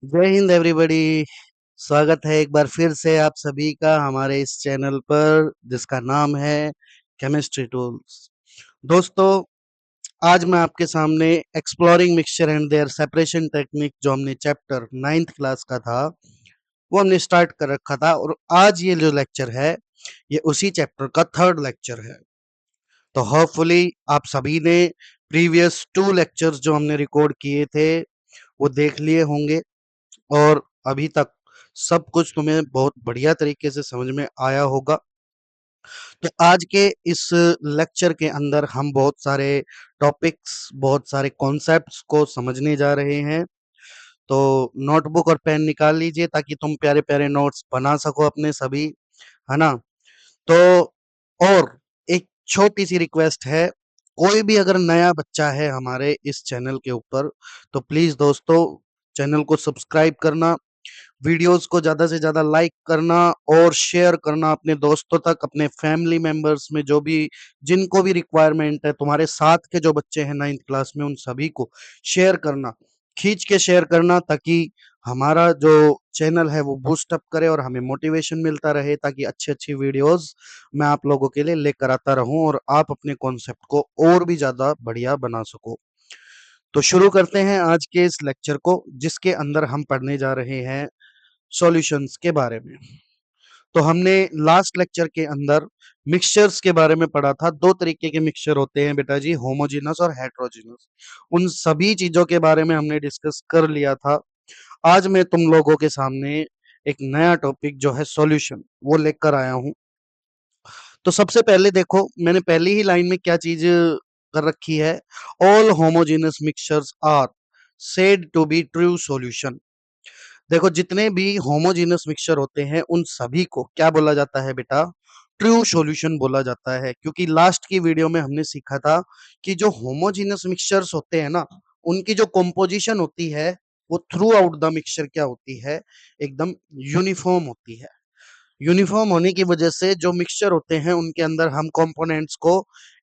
जय हिंद एवरीबॉडी। स्वागत है एक बार फिर से आप सभी का हमारे इस चैनल पर जिसका नाम है केमिस्ट्री टूल्स। दोस्तों, आज मैं आपके सामने exploring mixture and their separation technique जो हमने चैप्टर 9th क्लास का था वो हमने स्टार्ट कर रखा था, और आज ये जो लेक्चर है ये उसी चैप्टर का थर्ड लेक्चर है। तो होपफुली आप सभी ने प्रीवियस 2 लेक्चर्स जो हमने रिकॉर्ड किए थे वो देख लिए होंगे, और अभी तक सब कुछ तुम्हें बहुत बढ़िया तरीके से समझ में आया होगा। तो आज के इस लेक्चर के अंदर हम बहुत सारे टॉपिक्स, बहुत सारे कॉन्सेप्ट्स को समझने जा रहे हैं। तो नोटबुक और पेन निकाल लीजिए ताकि तुम प्यारे प्यारे नोट्स बना सको अपने सभी, है ना। तो और एक छोटी सी रिक्वेस्ट है, कोई भी अगर नया बच्चा है हमारे इस चैनल के ऊपर तो प्लीज दोस्तों चैनल को सब्सक्राइब करना, वीडियोस को ज़्यादा से ज़्यादा लाइक करना और शेयर करना अपने दोस्तों तक, अपने फैमिली मेंबर्स में जो भी जिनको भी रिक्वायरमेंट है, तुम्हारे साथ के जो बच्चे हैं 9th क्लास में उन सभी को शेयर करना, खींच के शेयर करना, ताकि हमारा जो चैनल है वो बूस्ट अप करे और हमें मोटिवेशन मिलता रहे, ताकि अच्छी अच्छी वीडियोस मैं आप लोगों के लिए लेकर आता रहूं और आप अपने कॉन्सेप्ट को और भी ज्यादा बढ़िया बना सको। तो शुरू करते हैं आज के इस लेक्चर को, जिसके अंदर हम पढ़ने जा रहे हैं सॉल्यूशंस के बारे में। तो हमने लास्ट लेक्चर के अंदर मिक्सचर्स के बारे में पढ़ा था। दो तरीके के मिक्सचर होते हैं बेटा जी, होमोजेनस और हेट्रोजेनस। उन सभी चीजों के बारे में हमने डिस्कस कर लिया था। आज मैं तुम लोगों के सामने एक नया टॉपिक जो है सॉल्यूशन वो लेकर आया हूं। तो सबसे पहले देखो, मैंने पहली ही लाइन में क्या चीज कर रखी है। All homogeneous mixtures are said to be true solution. देखो, जितने भी होमोजेनस मिक्सचर होते हैं उन सभी को क्या बोला जाता है बेटा? ट्रू सॉल्यूशन बोला जाता है। क्योंकि लास्ट की वीडियो में हमने सीखा था कि जो होमोजेनस मिक्सचर्स होते हैं ना, उनकी जो कंपोजिशन होती है वो थ्रू आउट द मिक्सचर क्या होती है? एकदम यूनिफॉर्म होती है। यूनिफॉर्म होने की वजह से जो मिक्सचर होते हैं उनके अंदर हम कंपोनेंट्स को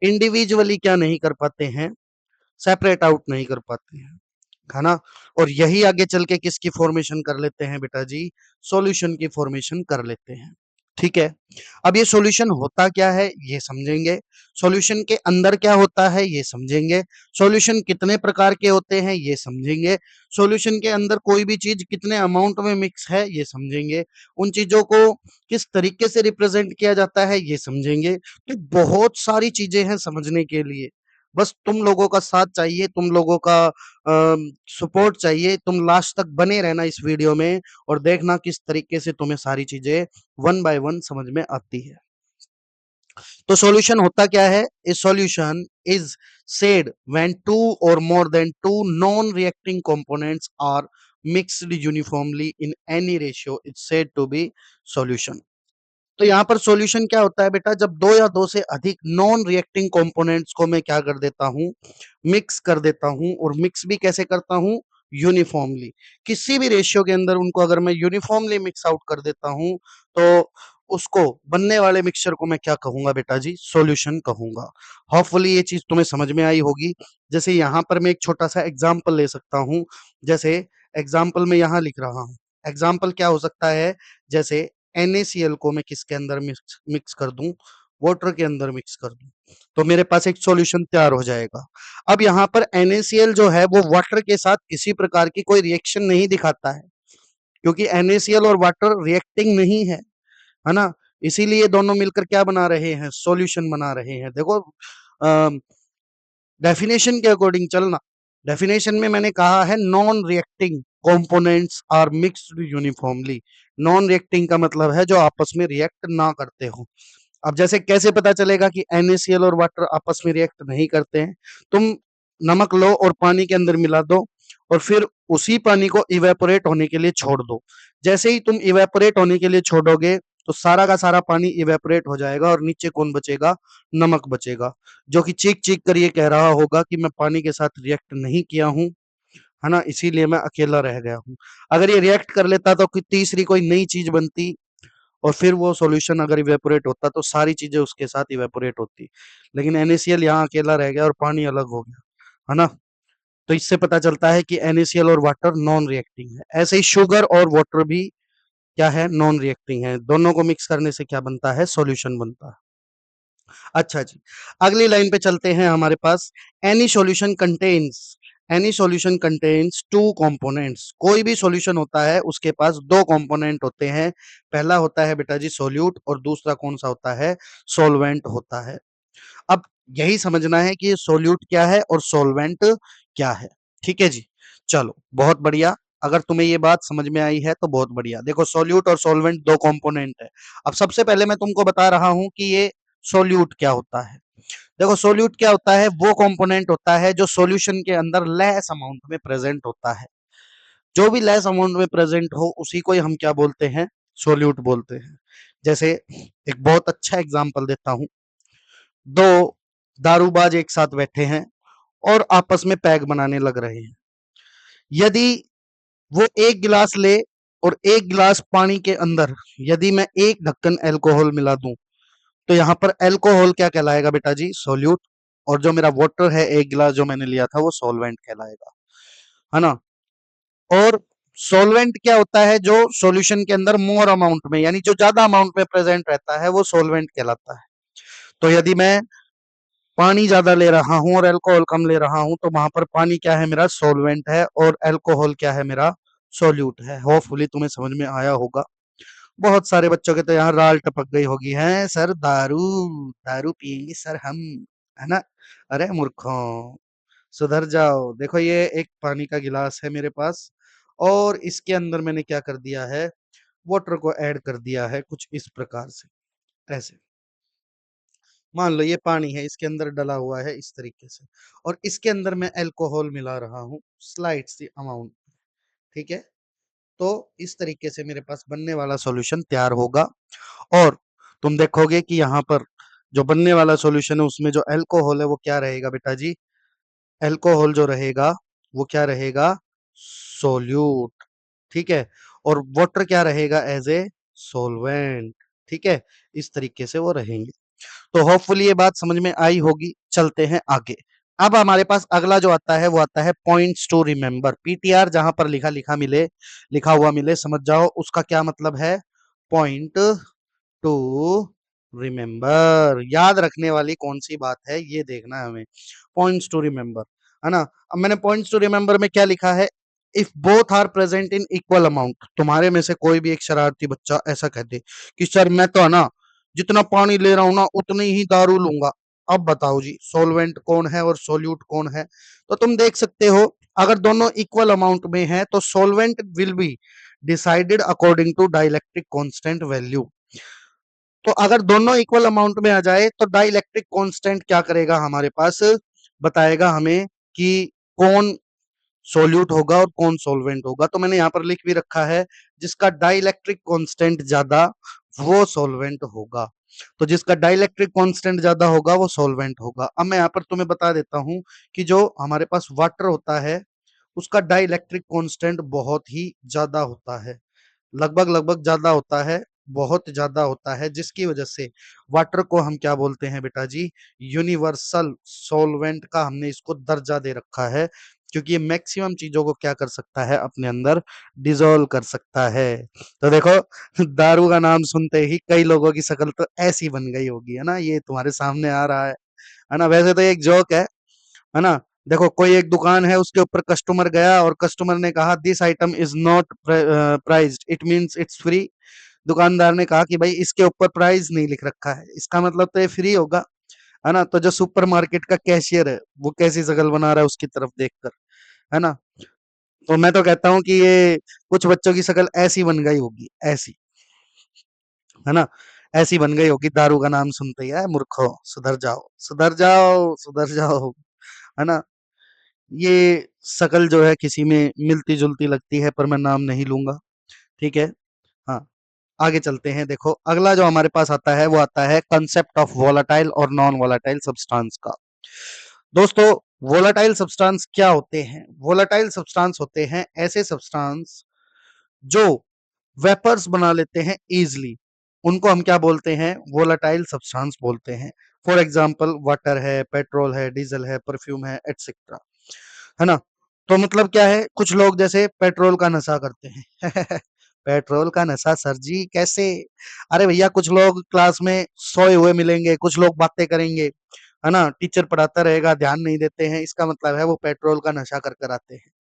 इंडिविजुअली क्या नहीं कर पाते हैं? सेपरेट आउट नहीं कर पाते हैं, है ना। और यही आगे चल के किसकी फॉर्मेशन कर लेते हैं बेटा जी? सॉल्यूशन की फॉर्मेशन कर लेते हैं। ठीक है। अब ये सॉल्यूशन होता क्या है ये समझेंगे, सॉल्यूशन के अंदर क्या होता है ये समझेंगे, सॉल्यूशन कितने प्रकार के होते हैं ये समझेंगे, सॉल्यूशन के अंदर कोई भी चीज कितने अमाउंट में मिक्स है ये समझेंगे, उन चीजों को किस तरीके से रिप्रेजेंट किया जाता है ये समझेंगे। तो बहुत सारी चीजें हैं समझने के लिए। बस तुम लोगों का साथ चाहिए, तुम लोगों का सपोर्ट चाहिए। तुम लास्ट तक बने रहना इस वीडियो में और देखना किस तरीके से तुम्हें सारी चीजें वन बाय वन समझ में आती है। तो सॉल्यूशन होता क्या है? ए solution is said when two or more than two non-reacting components are mixed uniformly in any ratio it's said to be solution। तो यहाँ पर सॉल्यूशन क्या होता है बेटा? जब दो या दो से अधिक नॉन रिएक्टिंग कंपोनेंट्स को मैं क्या कर देता हूँ? मिक्स कर देता हूँ। और मिक्स भी कैसे करता हूँ? यूनिफॉर्मली। किसी भी रेशियो के अंदर उनको अगर मैं यूनिफॉर्मली मिक्स आउट कर देता हूँ तो उसको बनने वाले मिक्सचर को मैं क्या कहूंगा बेटा जी? सॉल्यूशन कहूंगा। होपफुली ये चीज तुम्हें समझ में आई होगी। जैसे यहाँ पर मैं एक छोटा सा एग्जाम्पल ले सकता हूँ। जैसे एग्जाम्पल में यहाँ लिख रहा हूँ। एग्जाम्पल क्या हो सकता है? जैसे NaCl को मैं किसके अंदर मिक्स मिक्स कर दूं? वाटर के अंदर मिक्स कर दूं, तो मेरे पास एक सॉल्यूशन तैयार हो जाएगा। अब यहाँ पर NaCl जो है वो वाटर के साथ किसी प्रकार की कोई रिएक्शन नहीं दिखाता है, क्योंकि NaCl और वाटर रिएक्टिंग नहीं है ना। इसीलिए दोनों मिलकर क्या बना रहे हैं? सॉल्यूशन बना रहे हैं। देखो, डेफिनेशन के अकॉर्डिंग चलना। डेफिनेशन में मैंने कहा है non reacting components are mixed uniformly. Non reacting का मतलब है जो आपस में रिएक्ट ना करते हो। अब जैसे कैसे पता चलेगा कि NaCl और वाटर आपस में रिएक्ट नहीं करते हैं? तुम नमक लो और पानी के अंदर मिला दो, और फिर उसी पानी को इवेपोरेट होने के लिए छोड़ दो। जैसे ही तुम इवेपोरेट होने के लिए छोड़ोगे तो सारा का सारा पानी इवेपोरेट हो जाएगा, और नीचे कौन बचेगा? नमक बचेगा, जो कि चीख चीख कर ये कह रहा होगा कि मैं पानी के साथ रिएक्ट नहीं किया हूँ, है ना, इसीलिए मैं अकेला रह गया हूँ। अगर ये रिएक्ट कर लेता तो कोई तीसरी कोई नई चीज बनती, और फिर वो सॉल्यूशन अगर इवेपोरेट होता तो सारी चीजें उसके साथ इवेपोरेट होती। लेकिन NaCl यहाँ अकेला रह गया और पानी अलग हो गया, है ना। तो इससे पता चलता है कि NaCl और वाटर नॉन रिएक्टिंग है। ऐसे ही शुगर और वाटर भी क्या है, नॉन रिएक्टिंग है। दोनों को मिक्स करने से क्या बनता है, सॉल्यूशन बनता है। अच्छा जी, अगली लाइन पे चलते हैं हमारे पास। Any solution contains any solution contains two components. कोई भी सॉल्यूशन होता है उसके पास दो कंपोनेंट होते हैं। पहला होता है बेटा जी सोल्यूट, और दूसरा कौन सा होता है, सॉल्वेंट होता है। अब यही समझना है कि सोल्यूट क्या है और सॉल्वेंट क्या है। ठीक है जी, चलो बहुत बढ़िया। अगर तुम्हें ये बात समझ में आई है तो बहुत बढ़िया। देखो सोल्यूट और सॉल्वेंट दो कंपोनेंट है। अब सबसे पहले मैं तुमको बता रहा हूं कि ये सोल्यूट क्या होता है। देखो सोल्यूट क्या होता है, वो कंपोनेंट होता है जो सॉल्यूशन के अंदर लेस अमाउंट में प्रेजेंट होता है। जो भी लेस अमाउंट में प्रेजेंट हो उसी को ही हम क्या बोलते हैं, सोल्यूट बोलते हैं। जैसे एक बहुत अच्छा एग्जांपल देता हूं। दो दारूबाज एक साथ बैठे हैं और आपस में पैग बनाने लग रहे हैं। यदि वो एक गिलास ले और एक गिलास पानी के अंदर यदि मैं एक ढक्कन अल्कोहल मिला दूं, तो यहाँ पर अल्कोहल क्या कहलाएगा बेटा जी, सोल्यूट। और जो मेरा वाटर है एक गिलास जो मैंने लिया था वो सॉल्वेंट कहलाएगा, है ना। और सॉल्वेंट क्या होता है, जो सॉल्यूशन के अंदर मोर अमाउंट में यानी जो ज्यादा अमाउंट में प्रेजेंट रहता है वो सॉल्वेंट कहलाता है। तो यदि मैं पानी ज्यादा ले रहा हूं और अल्कोहल कम ले रहा हूं, तो वहां पर पानी क्या है, मेरा सॉल्वेंट है, और अल्कोहल क्या है, मेरा सोल्यूट है। होपफुली तुम्हें समझ में आया होगा। बहुत सारे बच्चों के तो यहाँ राल टपक गई होगी, हैं सर दारू दारू पियेंगे सर हम, है ना। अरे मूर्खों, सुधर जाओ। देखो ये एक पानी का गिलास है मेरे पास, और इसके अंदर मैंने क्या कर दिया है, वाटर को ऐड कर दिया है कुछ इस प्रकार से। ऐसे मान लो ये पानी है, इसके अंदर डला हुआ है इस तरीके से, और इसके अंदर मैं अल्कोहल मिला रहा हूँ स्लाइट सी अमाउंट। ठीक है, तो इस तरीके से मेरे पास बनने वाला सॉल्यूशन तैयार होगा। और तुम देखोगे कि यहाँ पर जो बनने वाला सॉल्यूशन है उसमें जो अल्कोहल है वो क्या रहेगा बेटा जी, अल्कोहल जो रहेगा वो क्या रहेगा, सोल्यूट। ठीक है, और वाटर क्या रहेगा, एज ए सोलवेंट। ठीक है, इस तरीके से वो रहेंगे। तो होपफुली ये बात समझ में आई होगी। चलते हैं आगे। अब हमारे पास अगला जो आता है वो आता है पॉइंट्स टू रिमेम्बर। पीटीआर जहां पर लिखा लिखा मिले, लिखा हुआ मिले, समझ जाओ उसका क्या मतलब है, पॉइंट टू रिमेम्बर। याद रखने वाली कौन सी बात है ये देखना है हमें, पॉइंट्स टू रिमेम्बर, है ना। अब मैंने पॉइंट्स टू रिमेम्बर में क्या लिखा है, if both are present in equal amount. तुम्हारे में से कोई भी एक शरारती बच्चा ऐसा कह दे कि सर मैं तो है ना जितना पानी ले रहा हूं ना उतनी ही दारू लूंगा। अब बताओ जी सोलवेंट कौन है और सोल्यूट कौन है। तो तुम देख सकते हो, अगर दोनों इक्वल अमाउंट में है तो solvent will be decided according to dielectric constant value. तो अगर दोनों इक्वल अमाउंट में आ जाए तो डाइलेक्ट्रिक कांस्टेंट क्या करेगा, हमारे पास बताएगा हमें कि कौन सोल्यूट होगा और कौन सॉल्वेंट होगा। तो मैंने यहाँ पर लिख भी रखा है, जिसका डाइलेक्ट्रिक कांस्टेंट ज्यादा वो सॉल्वेंट होगा। तो जिसका डाइलेक्ट्रिक कांस्टेंट ज्यादा होगा वो सॉल्वेंट होगा। अब मैं यहाँ पर तुम्हें बता देता हूं कि जो हमारे पास वाटर होता है उसका डाइलेक्ट्रिक कांस्टेंट बहुत ही ज्यादा होता है, लगभग लगभग ज्यादा होता है, बहुत ज्यादा होता है, जिसकी वजह से वाटर को हम क्या बोलते हैं बेटा जी, यूनिवर्सल सॉल्वेंट का हमने इसको दर्जा दे रखा है, क्योंकि ये मैक्सिमम चीजों को क्या कर सकता है, अपने अंदर डिजोल्व कर सकता है। तो देखो दारू का नाम सुनते ही कई लोगों की शक्ल तो ऐसी बन गई होगी, है ना, ये तुम्हारे सामने आ रहा है ना। वैसे तो एक जोक है ना। देखो कोई एक दुकान है, उसके ऊपर कस्टमर गया और कस्टमर ने कहा this item is not prized, it means it's free. दुकानदार ने कहा कि भाई इसके ऊपर प्राइस नहीं लिख रखा है, इसका मतलब तो ये फ्री होगा, है ना। तो जो सुपरमार्केट का कैशियर है वो कैसी शक्ल बना रहा है उसकी तरफ देखकर, है ना। तो मैं तो कहता हूँ कि ये कुछ बच्चों की शक्ल ऐसी बन गई होगी, ऐसी, है ना, ऐसी बन गई होगी दारू का नाम सुनते ही, है मूर्खो सुधर जाओ सुधर जाओ सुधर जाओ, है ना। ये शकल जो है किसी में मिलती जुलती लगती है, पर मैं नाम नहीं लूंगा। ठीक है, हाँ, आगे चलते हैं। देखो अगला जो हमारे पास आता है वो आता है कंसेप्ट ऑफ वोलाटाइल और नॉन वोलाटाइल सब्सटेंस का। दोस्तों वोलाटाइल सब्सटेंस क्या होते हैं, वोलाटाइल सब्सटेंस होते हैं ऐसे सब्सटेंस जो वेपर्स बना लेते हैं इजिली, उनको हम क्या बोलते हैं, वोलाटाइल सब्सटेंस बोलते हैं। फॉर एग्जांपल वाटर है, पेट्रोल है, डीजल है, परफ्यूम है, एटसेट्रा, है ना। तो मतलब क्या है, कुछ लोग जैसे पेट्रोल का नशा करते हैं। पेट्रोल का नशा सर जी कैसे? अरे भैया, कुछ लोग क्लास में सोए हुए मिलेंगे, कुछ लोग बातें करेंगे, है ना? टीचर पढ़ाता रहेगा, ध्यान नहीं देते हैं, इसका मतलब है वो पेट्रोल का नशा कर कर आते हैं।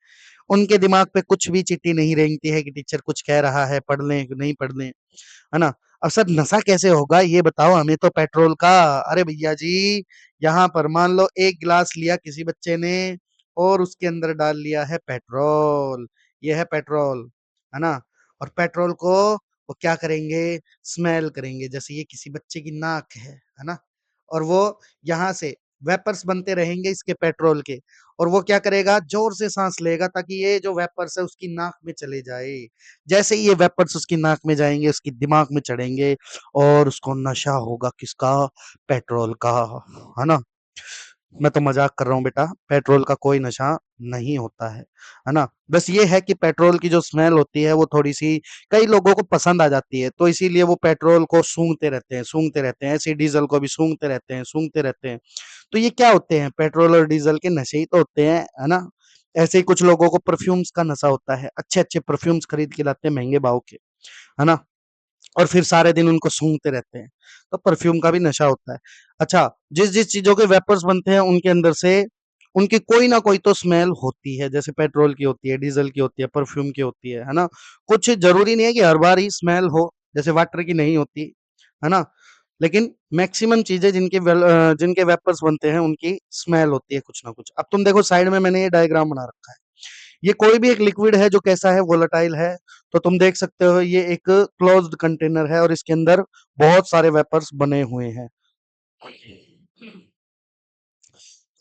उनके दिमाग पे कुछ भी चिट्ठी नहीं रेंगती है कि टीचर कुछ कह रहा है, पढ़ लें कि नहीं पढ़ लें, है ना? अब सर नशा कैसे होगा ये बताओ हमें तो पेट्रोल का। अरे भैया जी, यहाँ पर मान लो एक गिलास लिया किसी बच्चे ने और उसके अंदर डाल लिया है पेट्रोल। ये है पेट्रोल, है ना? और पेट्रोल को वो क्या करेंगे? स्मेल करेंगे, जैसे ये किसी बच्चे की नाक है ना? और वो यहाँ से वेपर्स बनते रहेंगे इसके पेट्रोल के, और वो क्या करेगा? जोर से सांस लेगा ताकि ये जो वेपर्स है उसकी नाक में चले जाए। जैसे ही ये वेपर्स उसकी नाक में जाएंगे, उसकी दिमाग में चढ़ेंगे और उसको नशा होगा किसका? पेट्रोल का, है ना? मैं तो मजाक कर रहा हूँ बेटा, पेट्रोल का कोई नशा नहीं होता है ना? बस ये है कि पेट्रोल की जो स्मेल होती है वो थोड़ी सी कई लोगों को पसंद आ जाती है, तो इसीलिए वो पेट्रोल को सूंघते रहते हैं, सूंघते रहते हैं, ऐसे डीजल को भी सूंघते रहते हैं, सूंघते रहते हैं। तो ये क्या होते हैं? पेट्रोल और डीजल के नशे ही तो होते हैं, है ना? ऐसे ही कुछ लोगों को परफ्यूम्स का नशा होता है, अच्छे अच्छे परफ्यूम्स खरीद के लाते हैं महंगे भाव के, है ना? और फिर सारे दिन उनको सूंघते रहते हैं, तो परफ्यूम का भी नशा होता है। अच्छा, जिस जिस चीजों के वेपर्स बनते हैं उनके अंदर से उनकी कोई ना कोई तो स्मेल होती है, जैसे पेट्रोल की होती है, डीजल की होती है, परफ्यूम की होती है ना? कुछ जरूरी नहीं है कि हर बार ही स्मेल हो, जैसे वाटर की नहीं होती, है ना? लेकिन मैक्सिमम चीजें जिनके वेपर्स बनते हैं उनकी स्मेल होती है कुछ ना कुछ। अब तुम देखो साइड में मैंने ये डायग्राम बना रखा है, ये कोई भी एक लिक्विड है जो कैसा है? वोलेटाइल है। तो तुम देख सकते हो ये एक क्लोज्ड कंटेनर है और इसके अंदर बहुत सारे वेपर्स बने हुए हैं।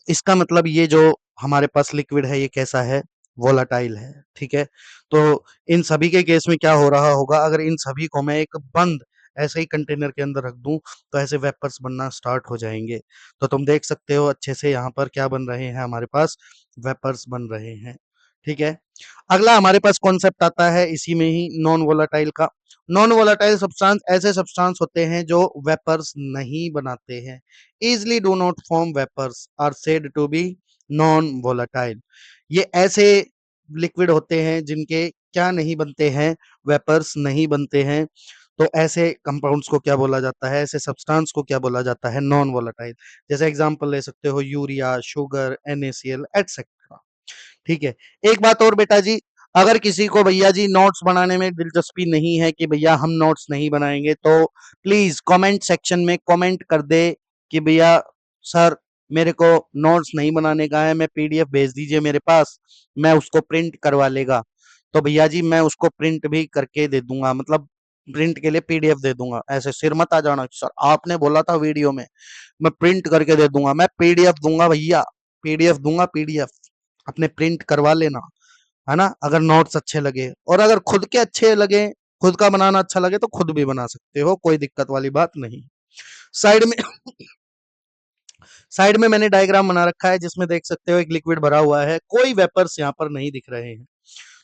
इसका मतलब ये जो हमारे पास लिक्विड है ये कैसा है? वोलेटाइल है, ठीक है? तो इन सभी के केस में क्या हो रहा होगा? अगर इन सभी को मैं एक बंद ऐसे ही कंटेनर के अंदर रख दूं तो ऐसे वेपर्स बनना स्टार्ट हो जाएंगे। तो तुम देख सकते हो अच्छे से यहाँ पर क्या बन रहे हैं, हमारे पास वेपर्स बन रहे हैं, ठीक है? अगला हमारे पास कॉन्सेप्ट आता है इसी में ही, नॉन वोलेटाइल का। नॉन वोलेटाइल सब्सटेंस ऐसे सब्सटेंस होते हैं जो वेपर्स नहीं बनाते हैं, easily do not form vapors are said to be non volatile। ये ऐसे लिक्विड होते हैं जिनके क्या नहीं बनते हैं? वेपर्स नहीं बनते हैं। तो ऐसे कंपाउंड्स को क्या बोला जाता है? ऐसे सब्सटेंस को क्या बोला जाता है? Non volatile. जैसे एग्जांपल ले सकते हो यूरिया, शुगर, NaCl एटसेट्रा, ठीक है? एक बात और बेटा जी, अगर किसी को भैया जी नोट्स बनाने में दिलचस्पी नहीं है कि भैया हम नोट्स नहीं बनाएंगे, तो प्लीज कमेंट सेक्शन में कमेंट कर दे कि भैया सर मेरे को नोट्स नहीं बनाने का है, मैं PDF भेज दीजिए मेरे पास, मैं उसको प्रिंट करवा लेगा। तो भैया जी मैं उसको प्रिंट भी करके दे दूंगा, मतलब प्रिंट के लिए PDF दे दूंगा। ऐसे सिर मत आ जाना कि सर आपने बोला था वीडियो में, मैं प्रिंट करके दे दूंगा। मैं PDF दूंगा भैया, PDF दूंगा, PDF अपने प्रिंट करवा लेना, है ना? अगर नोट्स अच्छे लगे, और अगर खुद के अच्छे लगे, खुद का बनाना अच्छा लगे तो खुद भी बना सकते हो, कोई दिक्कत वाली बात नहीं। साइड में साइड में मैंने डायग्राम बना रखा है जिसमें देख सकते हो एक लिक्विड भरा हुआ है, कोई वेपर्स यहाँ पर नहीं दिख रहे हैं।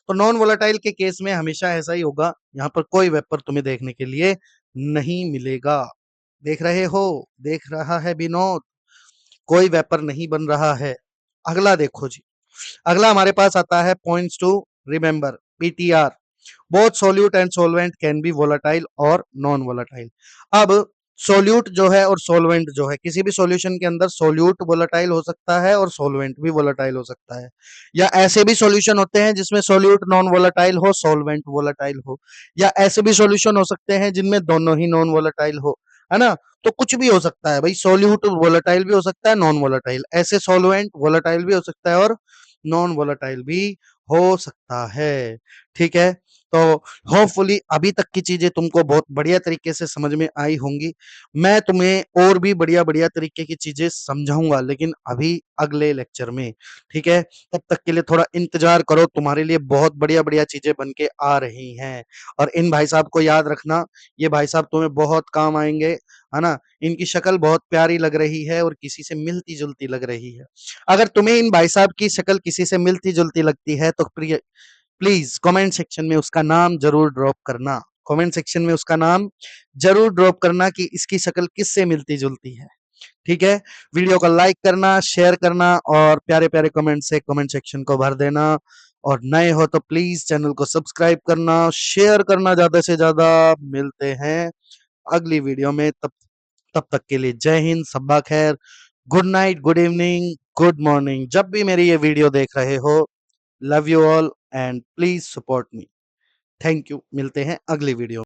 तो नॉन वोलेटाइल के केस में हमेशा ऐसा ही होगा, यहाँ पर कोई वेपर तुम्हें देखने के लिए नहीं मिलेगा। देख रहे हो? देख रहा है विनोद? कोई वेपर नहीं बन रहा है। अगला देखो जी, अगला हमारे पास आता है points to remember, PTR। Both solute and solvent can be volatile और नॉन वोलेटाइल। अब सोल्यूट जो है और सोलवेंट जो है, किसी भी सॉल्यूशन के अंदर सोल्यूट वोलेटाइल हो सकता है और सोलवेंट भी वोलेटाइल हो सकता है, या ऐसे भी सॉल्यूशन होते हैं जिसमें सोल्यूट नॉन वोलेटाइल हो, सोलवेंट वोलेटाइल हो, या ऐसे भी सॉल्यूशन हो सकते हैं जिनमें दोनों ही नॉन वोलेटाइल हो, है ना? तो कुछ भी हो सकता है भाई, सोल्यूट वोलेटाइल भी हो सकता है, नॉन वोलेटाइल, ऐसे सॉल्वेंट वोलेटाइल भी हो सकता है और नॉन वोलेटाइल भी हो सकता है, ठीक है? तो होपफुली अभी तक की चीजें तुमको बहुत बढ़िया तरीके से समझ में आई होंगी। मैं तुम्हें और भी बढ़िया बढ़िया तरीके की चीजें समझाऊंगा, लेकिन अभी अगले लेक्चर में, ठीक है? तब तक के लिए थोड़ा इंतजार करो, तुम्हारे लिए बहुत बढ़िया बढ़िया चीजें बन के आ रही हैं। और इन भाई साहब को याद रखना, ये भाई साहब तुम्हें बहुत काम आएंगे, है ना? इनकी शक्ल बहुत प्यारी लग रही है और किसी से मिलती जुलती लग रही है। अगर तुम्हें इन भाई साहब की शक्ल किसी से मिलती जुलती लगती है तो प्लीज कमेंट सेक्शन में उसका नाम जरूर ड्रॉप करना, कमेंट सेक्शन में उसका नाम जरूर ड्रॉप करना कि इसकी शक्ल किससे मिलती जुलती है, ठीक है, वीडियो को लाइक करना, शेयर करना और प्यारे प्यारे कमेंट से कमेंट सेक्शन को भर देना। और नए हो तो प्लीज चैनल को सब्सक्राइब करना, शेयर करना ज्यादा से ज्यादा। मिलते हैं अगली वीडियो में, तब तब तक के लिए जय हिंद, सब्बा खैर, good night, good evening, good morning, जब भी मेरी ये वीडियो देख रहे हो। Love you all and please support me. Thank you, मिलते हैं अगली वीडियो।